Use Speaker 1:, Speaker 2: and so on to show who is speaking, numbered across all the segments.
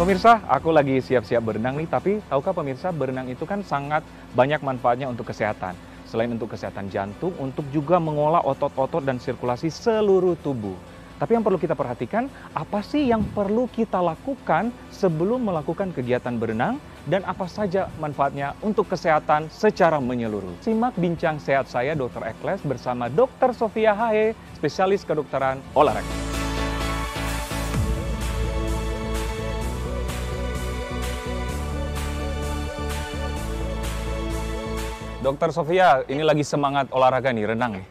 Speaker 1: Pemirsa, aku lagi siap-siap berenang nih, tapi tahukah pemirsa, berenang itu kan sangat banyak manfaatnya untuk kesehatan. Selain untuk kesehatan jantung, untuk juga mengolah otot-otot dan sirkulasi seluruh tubuh. Tapi yang perlu kita perhatikan, apa sih yang perlu kita lakukan sebelum melakukan kegiatan berenang, dan apa saja manfaatnya untuk kesehatan secara menyeluruh. Simak bincang sehat saya, Dr. Ekles, bersama Dr. Sofia Hae, spesialis kedokteran olahraga. Dokter Sofia, ini lagi semangat olahraga nih, renang nih.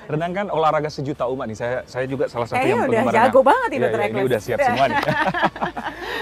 Speaker 1: Renang kan olahraga sejuta umat nih. Saya juga salah satu yang
Speaker 2: udah
Speaker 1: penggemar
Speaker 2: jago
Speaker 1: renang.
Speaker 2: banget nih Dokter Ekles.
Speaker 1: Ini udah siap semua nih.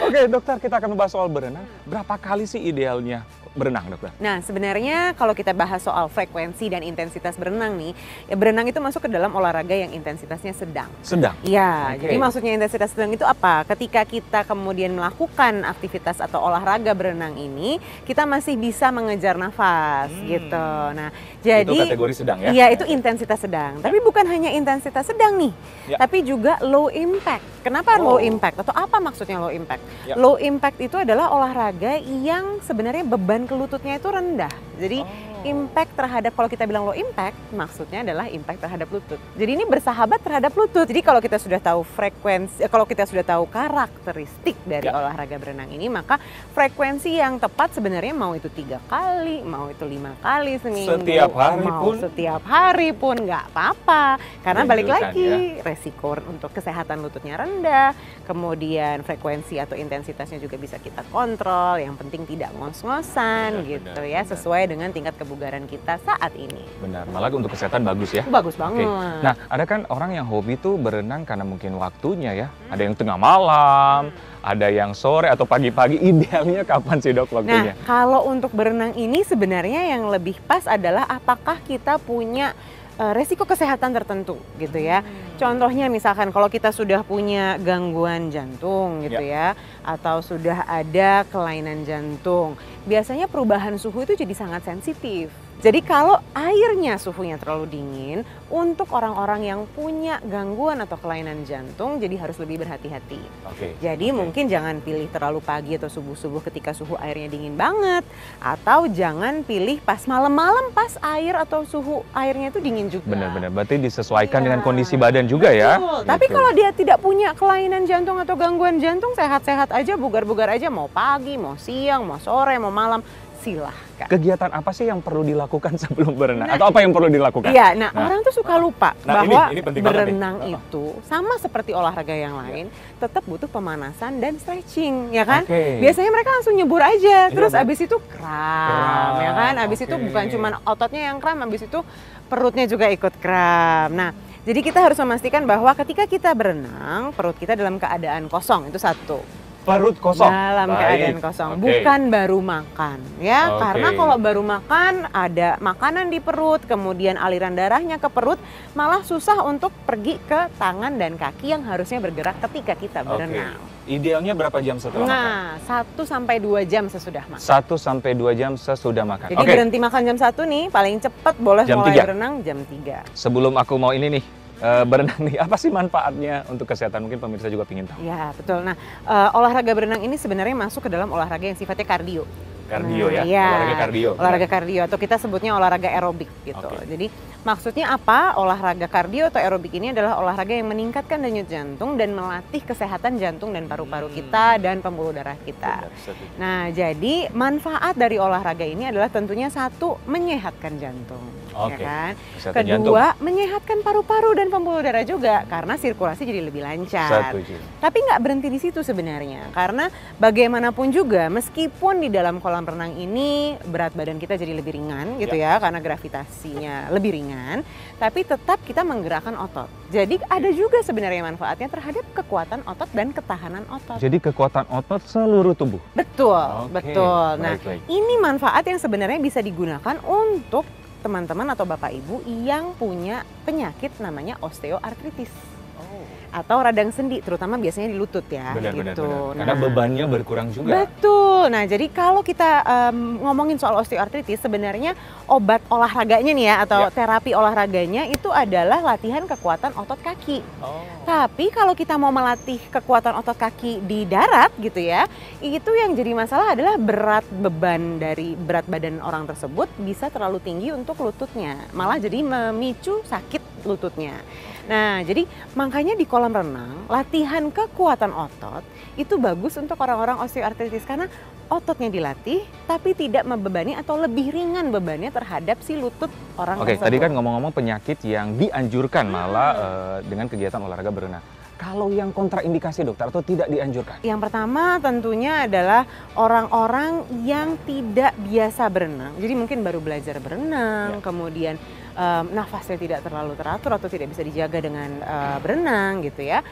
Speaker 1: Oke, dokter, kita akan membahas soal berenang. Berapa kali sih idealnya berenang, dokter?
Speaker 2: Nah, sebenarnya kalau kita bahas soal frekuensi dan intensitas berenang nih, ya berenang itu masuk ke dalam olahraga yang intensitasnya sedang.
Speaker 1: Sedang?
Speaker 2: Iya,
Speaker 1: Oke.
Speaker 2: jadi maksudnya intensitas sedang itu apa? Ketika kita kemudian melakukan aktivitas atau olahraga berenang ini, kita masih bisa mengejar nafas gitu. Nah, jadi
Speaker 1: itu kategori sedang ya?
Speaker 2: Iya, itu intensitas sedang. Tapi bukan hanya intensitas sedang nih,
Speaker 1: Ya.
Speaker 2: tapi juga low impact. Kenapa low impact? Atau apa maksudnya low impact?
Speaker 1: Ya.
Speaker 2: Low impact itu adalah olahraga yang sebenarnya beban ke lututnya itu rendah. Jadi impact terhadap, kalau kita bilang low impact, maksudnya adalah impact terhadap lutut. Jadi ini bersahabat terhadap lutut. Jadi kalau kita sudah tahu frekuensi, kalau kita sudah tahu karakteristik dari olahraga berenang ini, maka frekuensi yang tepat sebenarnya mau itu 3 kali, mau itu 5 kali seminggu,
Speaker 1: Setiap hari
Speaker 2: mau
Speaker 1: pun?
Speaker 2: setiap hari pun nggak apa-apa. Karena balik
Speaker 1: Menunjukkan,
Speaker 2: lagi resiko untuk kesehatan lututnya rendah, kemudian frekuensi atau intensitasnya juga bisa kita kontrol. Yang penting tidak ngos-ngosan gitu ya, sesuai dengan tingkat kebugaran kita saat ini.
Speaker 1: Benar, malah untuk kesehatan bagus ya?
Speaker 2: Bagus banget.
Speaker 1: Nah, ada kan orang yang hobi tuh berenang karena mungkin waktunya ya. Ada yang tengah malam, ada yang sore atau pagi-pagi. Idealnya kapan sih, Dok, waktunya?
Speaker 2: Nah, kalau untuk berenang ini sebenarnya yang lebih pas adalah apakah kita punya resiko kesehatan tertentu gitu ya. Contohnya misalkan kalau kita sudah punya gangguan jantung gitu ya, atau sudah ada kelainan jantung, biasanya perubahan suhu itu jadi sangat sensitif. Jadi kalau airnya suhunya terlalu dingin, untuk orang-orang yang punya gangguan atau kelainan jantung jadi harus lebih berhati-hati. Jadi mungkin jangan pilih terlalu pagi atau subuh-subuh ketika suhu airnya dingin banget, atau jangan pilih pas malam-malam pas air atau suhu airnya itu dingin juga.
Speaker 1: Benar-benar, berarti disesuaikan dengan kondisi badan juga ya.
Speaker 2: Betul. Tapi kalau dia tidak punya kelainan jantung atau gangguan jantung, sehat-sehat aja, bugar-bugar aja, mau pagi, mau siang, mau sore, mau malam, silahkan.
Speaker 1: Kegiatan apa sih yang perlu dilakukan sebelum berenang? Atau apa yang perlu dilakukan?
Speaker 2: Iya, nah orang tuh suka lupa bahwa
Speaker 1: ini penting
Speaker 2: berenang itu sama seperti olahraga yang lain, tetap butuh pemanasan dan stretching, ya kan? Biasanya mereka langsung nyebur aja, terus abis itu kram, ya kan? Abis itu bukan cuma ototnya yang kram, abis itu perutnya juga ikut kram. Nah, jadi kita harus memastikan bahwa ketika kita berenang, perut kita dalam keadaan kosong, itu satu.
Speaker 1: Perut kosong?
Speaker 2: Dalam keadaan kosong, bukan baru makan ya. Karena kalau baru makan ada makanan di perut, kemudian aliran darahnya ke perut, malah susah untuk pergi ke tangan dan kaki yang harusnya bergerak ketika kita berenang.
Speaker 1: Idealnya berapa jam setelah makan?
Speaker 2: Nah, 1-2 jam sesudah makan.
Speaker 1: 1-2 jam sesudah makan.
Speaker 2: Jadi berhenti makan jam 1 nih, paling cepat boleh
Speaker 1: jam
Speaker 2: mulai
Speaker 1: 3.
Speaker 2: berenang jam 3.
Speaker 1: Sebelum aku mau ini nih, berenang nih, apa sih manfaatnya untuk kesehatan? Mungkin pemirsa juga ingin tahu.
Speaker 2: Ya, betul. Nah, olahraga berenang ini sebenarnya masuk ke dalam olahraga yang sifatnya kardio.
Speaker 1: Kardio ya?
Speaker 2: Iya,
Speaker 1: Olahraga kardio.
Speaker 2: Olahraga kardio atau kita sebutnya olahraga aerobik gitu. Jadi maksudnya apa? Olahraga kardio atau aerobik ini adalah olahraga yang meningkatkan denyut jantung dan melatih kesehatan jantung dan paru-paru kita dan pembuluh darah kita. Nah, jadi manfaat dari olahraga ini adalah tentunya satu, menyehatkan jantung. Ya kan? Kedua, menyehatkan paru-paru dan pembuluh darah juga karena sirkulasi jadi lebih lancar. Tapi nggak berhenti di situ sebenarnya, karena bagaimanapun juga meskipun di dalam kolam renang ini berat badan kita jadi lebih ringan gitu ya, karena gravitasinya lebih ringan, tapi tetap kita menggerakkan otot. Jadi ada juga sebenarnya manfaatnya terhadap kekuatan otot dan ketahanan otot.
Speaker 1: Jadi kekuatan otot seluruh tubuh?
Speaker 2: Betul, betul. Nah, ini manfaat yang sebenarnya bisa digunakan untuk teman-teman atau bapak ibu yang punya penyakit namanya osteoartritis. atau radang sendi, terutama biasanya di lutut ya.
Speaker 1: Benar.
Speaker 2: Gitu.
Speaker 1: Karena bebannya berkurang juga.
Speaker 2: Betul. Nah, jadi kalau kita ngomongin soal osteoartritis, sebenarnya obat olahraganya nih ya, atau terapi olahraganya itu adalah latihan kekuatan otot kaki. Tapi kalau kita mau melatih kekuatan otot kaki di darat gitu ya, itu yang jadi masalah adalah berat badan orang tersebut bisa terlalu tinggi untuk lututnya. Malah jadi memicu sakit lututnya. Nah, jadi makanya di kolam renang, latihan kekuatan otot itu bagus untuk orang-orang osteoartritis karena ototnya dilatih tapi tidak membebani atau lebih ringan bebannya terhadap si lutut orang tersebut.
Speaker 1: Tadi kan ngomong-ngomong penyakit yang dianjurkan malah dengan kegiatan olahraga berenang. Kalau yang kontraindikasi dokter atau tidak dianjurkan?
Speaker 2: Yang pertama tentunya adalah orang-orang yang tidak biasa berenang. Jadi mungkin baru belajar berenang, kemudian nafasnya tidak terlalu teratur atau tidak bisa dijaga dengan berenang gitu ya.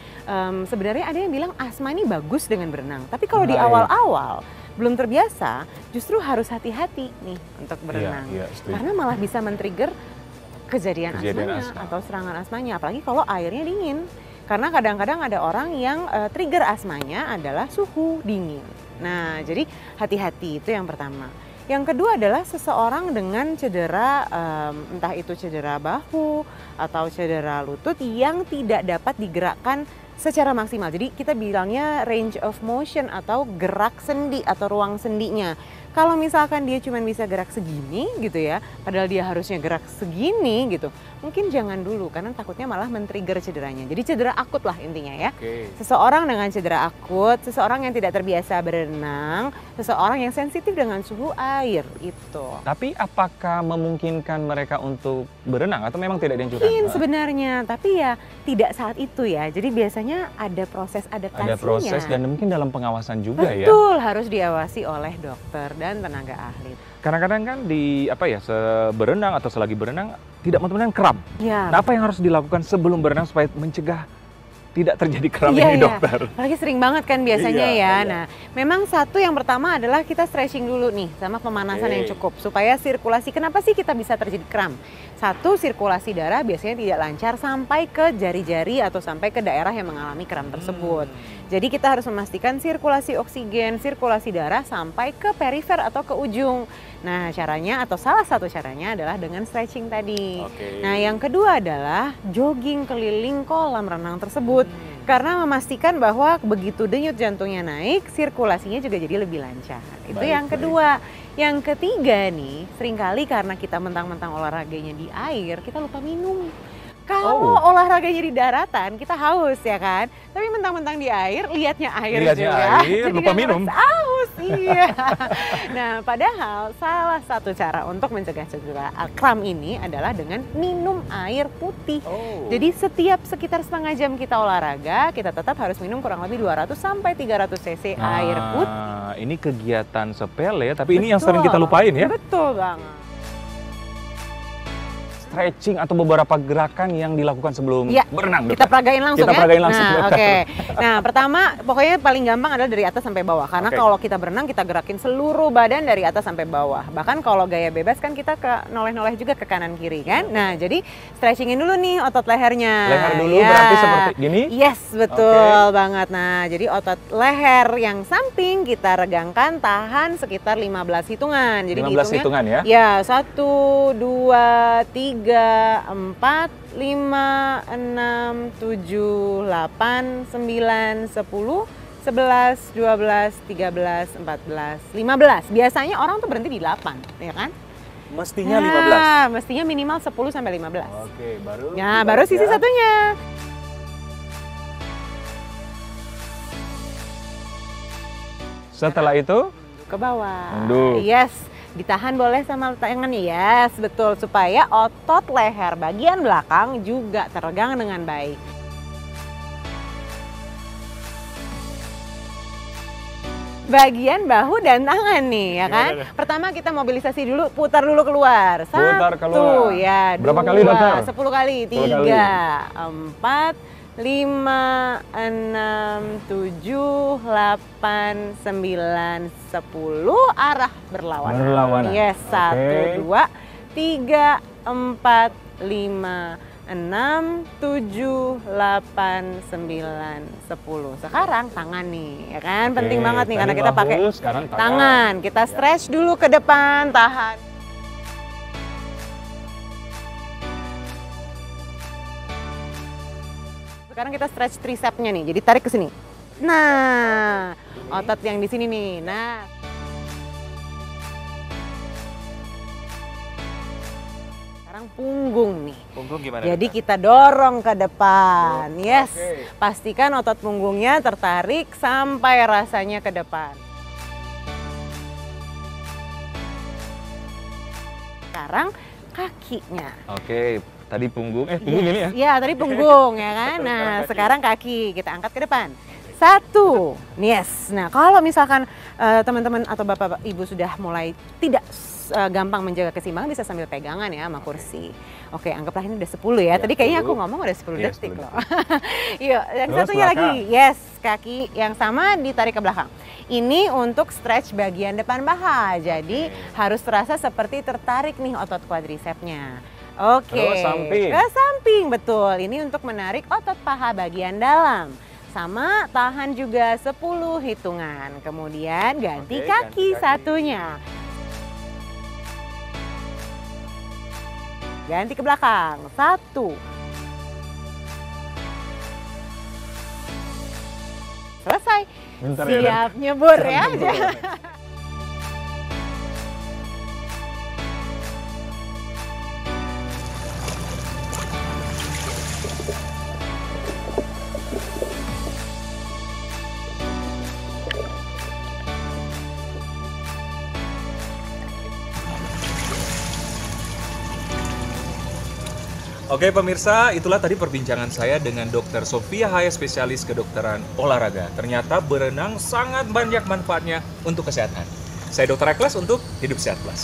Speaker 2: Sebenarnya ada yang bilang asma ini bagus dengan berenang. Tapi kalau di awal-awal belum terbiasa, justru harus hati-hati nih untuk berenang. Karena malah bisa men-trigger kejadian asmanya atau serangan asmanya. Apalagi kalau airnya dingin. Karena kadang-kadang ada orang yang trigger asmanya adalah suhu dingin. Nah, jadi hati-hati itu yang pertama. Yang kedua adalah seseorang dengan cedera, entah itu cedera bahu atau cedera lutut yang tidak dapat digerakkan secara maksimal. Jadi kita bilangnya range of motion atau gerak sendi atau ruang sendinya. Kalau misalkan dia cuma bisa gerak segini gitu ya, padahal dia harusnya gerak segini gitu, mungkin jangan dulu karena takutnya malah men-trigger cederanya. Jadi cedera akut lah intinya ya. Seseorang dengan cedera akut, seseorang yang tidak terbiasa berenang, seseorang yang sensitif dengan suhu air itu.
Speaker 1: Tapi apakah memungkinkan mereka untuk berenang atau memang tidak dianjurkan?
Speaker 2: Mungkin sebenarnya, tapi ya tidak saat itu ya. Jadi biasanya ada proses adaptasinya.
Speaker 1: Ada proses dan mungkin dalam pengawasan juga.
Speaker 2: Betul, harus diawasi oleh dokter dan tenaga ahli.
Speaker 1: Kadang-kadang kan berenang atau selagi berenang tidak teman-teman kram. Nah, apa yang harus dilakukan sebelum berenang supaya mencegah tidak terjadi kram ini dokter?
Speaker 2: Apalagi sering banget kan biasanya Nah, memang satu yang pertama adalah kita stretching dulu nih sama pemanasan yang cukup supaya sirkulasi. Kenapa sih kita bisa terjadi kram? Satu, sirkulasi darah biasanya tidak lancar sampai ke jari-jari atau sampai ke daerah yang mengalami kram tersebut. Jadi kita harus memastikan sirkulasi oksigen, sirkulasi darah sampai ke perifer atau ke ujung. Nah, caranya atau salah satu caranya adalah dengan stretching tadi. Nah, yang kedua adalah jogging keliling kolam renang tersebut. Karena memastikan bahwa begitu denyut jantungnya naik, sirkulasinya juga jadi lebih lancar. Itu yang kedua. Yang ketiga nih, seringkali karena kita mentang-mentang olahraganya di air, kita lupa minum. Kalau olahraganya di daratan, kita haus ya kan. Tapi mentang-mentang di air, lihatnya air juga.
Speaker 1: Air, lupa minum.
Speaker 2: Haus, iya. Nah, padahal salah satu cara untuk mencegah cedera kram ini adalah dengan minum air putih. Jadi setiap sekitar setengah jam kita olahraga, kita tetap harus minum kurang lebih 200 sampai 300 cc air putih.
Speaker 1: Ini kegiatan sepele, tapi ini yang sering kita lupain ya.
Speaker 2: Betul banget.
Speaker 1: Stretching atau beberapa gerakan yang dilakukan sebelum berenang, dokter.
Speaker 2: Kita peragain langsung
Speaker 1: ya? Peragain langsung,
Speaker 2: nah, Nah, pertama pokoknya paling gampang adalah dari atas sampai bawah. Karena kalau kita berenang, kita gerakin seluruh badan dari atas sampai bawah. Bahkan kalau gaya bebas kan kita noleh-noleh juga ke kanan kiri kan. Nah, jadi stretchingin dulu nih otot lehernya.
Speaker 1: Leher dulu berarti seperti gini?
Speaker 2: Yes, betul banget. Nah, jadi otot leher yang samping kita regangkan, tahan sekitar 15 hitungan. Jadi
Speaker 1: 15 hitungan ya?
Speaker 2: Ya, 1, 2, 3, 4, 5, 6, 7, 8, 9, 10, 11, 12, 13, 14, 15. Biasanya orang tuh berhenti di 8, ya kan?
Speaker 1: Mestinya 15?
Speaker 2: Mestinya minimal 10 sampai 15.
Speaker 1: Baru?
Speaker 2: Ya, baru sisi satunya.
Speaker 1: Setelah itu?
Speaker 2: Ke bawah.
Speaker 1: Tunduk.
Speaker 2: Yes. Ditahan boleh sama tangan, yes, betul, supaya otot leher bagian belakang juga teregang dengan baik. Bagian bahu dan tangan nih, ya kan? Pertama kita mobilisasi dulu, putar dulu keluar.
Speaker 1: Putar keluar.
Speaker 2: Ya,
Speaker 1: berapa
Speaker 2: 2,
Speaker 1: kali, dokter?
Speaker 2: 10 kali, 3, 4, 5, 6, 7, 8, 9, 10, arah berlawanan.
Speaker 1: Berlawanan.
Speaker 2: Yes, 1, 2, 3, 4, 5, 6, 7, 8, 9, 10. Sekarang tangan nih, ya kan?
Speaker 1: Oke,
Speaker 2: Penting banget nih karena
Speaker 1: tadi
Speaker 2: kita
Speaker 1: bahu,
Speaker 2: pakai
Speaker 1: sekarang
Speaker 2: tangan. Kita stretch dulu ke depan, tahan. Sekarang kita stretch tricepsnya nih, jadi tarik ke sini. Nah, otot yang di sini nih. Nah. Sekarang punggung nih.
Speaker 1: Punggung gimana?
Speaker 2: Jadi kita dorong ke depan. Yes.
Speaker 1: Oke.
Speaker 2: Pastikan otot punggungnya tertarik sampai rasanya ke depan. Sekarang kakinya.
Speaker 1: Oke, tadi punggung, punggung ini ya?
Speaker 2: Iya, tadi punggung ya kan. Nah, sekarang kaki kita angkat ke depan. 1. Yes. Nah, kalau misalkan teman-teman atau bapak ibu sudah mulai tidak gampang menjaga keseimbangan, bisa sambil pegangan ya sama kursi. Oke, anggaplah ini udah 10 ya. Tadi kayaknya aku ngomong udah 10
Speaker 1: Iya,
Speaker 2: detik
Speaker 1: 10
Speaker 2: loh. Yuk, yang
Speaker 1: Terus
Speaker 2: satunya
Speaker 1: belakang.
Speaker 2: lagi. Yes, kaki yang sama ditarik ke belakang. Ini untuk stretch bagian depan paha. Jadi harus terasa seperti tertarik nih otot quadricepsnya. Oke.
Speaker 1: Terus samping.
Speaker 2: Ke samping, betul. Ini untuk menarik otot paha bagian dalam. Sama, tahan juga 10 hitungan. Kemudian ganti
Speaker 1: Oke,
Speaker 2: kaki
Speaker 1: ganti kaki.
Speaker 2: satunya. Ganti ke belakang. 1. Selesai.
Speaker 1: Bentar ya,
Speaker 2: Siap nyebur ya.
Speaker 1: Oke pemirsa, itulah tadi perbincangan saya dengan Dr. Sofia Haya, spesialis kedokteran olahraga. Ternyata berenang sangat banyak manfaatnya untuk kesehatan. Saya Dr. Ekles untuk Hidup Sehat Plus.